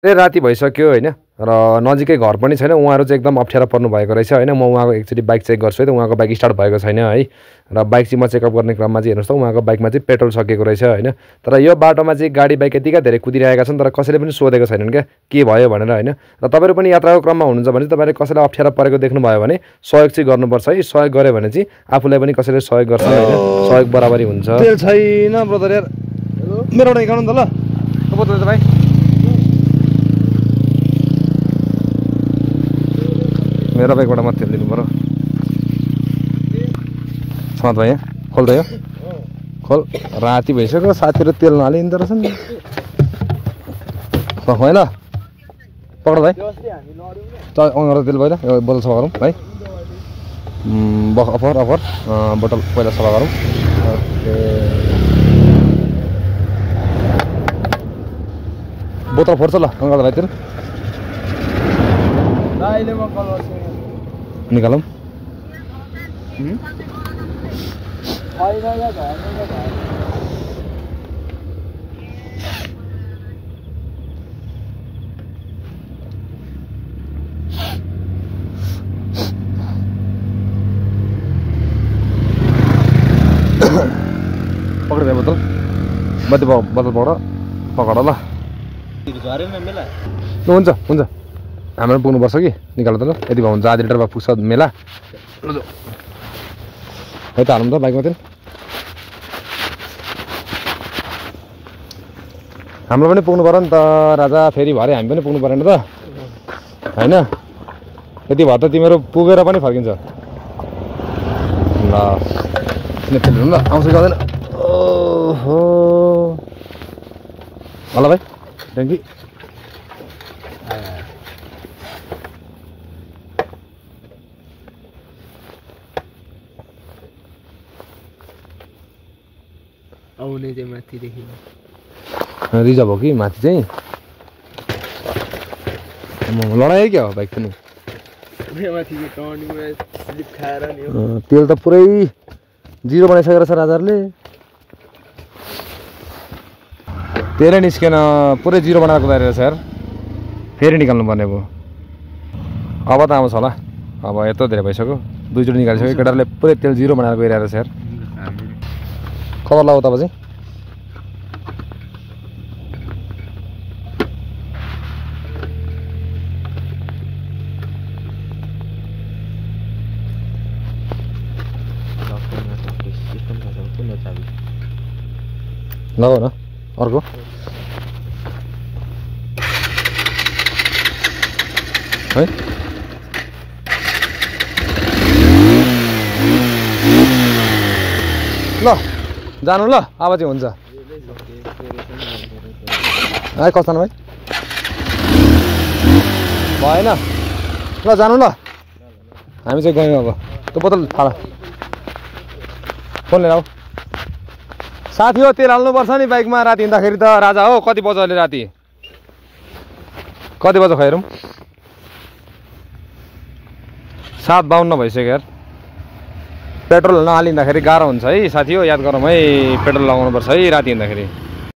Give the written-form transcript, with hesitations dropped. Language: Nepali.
राति भइसक्यो होइन र नजिकै घर पनि छैन। उहाँहरू चाहिँ एकदम अप्ठ्यारो पर्नु भएको रहेछ होइन। म उहाँको एकचोटि बाइक चेक गर्छु है त। उहाँको बाइक स्टार्ट भएको छैन है र बाइक चाहिँ म चेकअप गर्ने क्रममा चाहिँ हेर्नुहोस् त उहाँको बाइकमा चाहिँ पेट्रोल सकिएको रहेछ होइन। तर यो बाटोमा चाहिँ गाडी बाइक यतिका धेरै कुदिरहेका छन् तर कसैले पनि सोधेको छैनन् क्या के भयो भनेर होइन। र तपाईँहरू पनि यात्राको क्रममा हुनुहुन्छ भने चाहिँ तपाईँले कसैलाई अप्ठ्यारो परेको देख्नुभयो भने सहयोग चाहिँ गर्नुपर्छ है। सहयोग गऱ्यो भने चाहिँ आफूलाई पनि कसैले सहयोग गर्छ होइन। सहयोग बराबरी हुन्छ। तेल छैन ब्रदर यार, मेरो एउटा निकाल्नु त ल बोतल भाइ। मेरो बाइकबाट म तेल दिनु पऱ्यो। समात भाइ खोल त यो खोल। राति भइसक्यो साथीहरू तेल नहालिँदो रहेछ नि। होइन पक्ड भाइ अँगाएर तेल भयो ल। बोतल सफा गरौँ भाइ। अफर अफर बोतल पहिला सफा गरौँ। बोतल फोर्छ ल अँगाएर भाइ तेल निकालौँ। पक्ड भाइ बोतल बत्ती बोतल पक्ड ल। हुन्छ हुन्छ हाम्रो पुग्नुपर्छ कि निकाल त ल। यति भयो हुन्छ आधा लिटर भए पुग्छ मेला है त। हालौँ त बाइकमा तेल। हाम्रो पनि पुग्नु पऱ्यो नि त राजा। फेरि भरे हामी पनि पुग्नु परेन त होइन। यति भयो त तिमीहरू पुगेर पनि फर्किन्छ ल। तेल ल आउँछ गर्दैन। ओहो ल भाइ थ्याङ्क यू। आउने चाहिँ माथिदेखि रिजर्भ हो कि माथि चाहिँ लडाइ क्या हो बाइक पनि। तेल त पुरै जिरो बनाइसकेको छ राजाहरूले। तेलै निस्केन पुरै जिरो बनाएको रहेछ यार। फेरि निकाल्नु पर्ने भयो। अब त आउँछ होला। अब यत्रो धेरै भइसक्यो दुईचोटि निकालिसक्यो। केटाहरूले पुरै तेल जिरो बनाएर गइरहेको छ यार। खबर लगाऊ तपाईँ चाहिँ। लगाऊ न अर्को। है ल जानु ल अब चाहिँ हुन्छ। है कस्तो भाइ भएन ल जानु ल। हामी चाहिँ गयौँ। अब त्यो बोतल फाल फोन लिएर आऊ। साथी हो तेल हाल्नुपर्छ नि बाइकमा राति हिँड्दाखेरि त राजा हो। कति बज्यो अहिले राति कति बज्यो खैरौँ 7:52 भइसक्यो यार। पेट्रोल नहालिँदाखेरि गाह्रो हुन्छ है साथी हो। याद गरौँ है पेट्रोल लगाउनुपर्छ है राति हिँड्दाखेरि।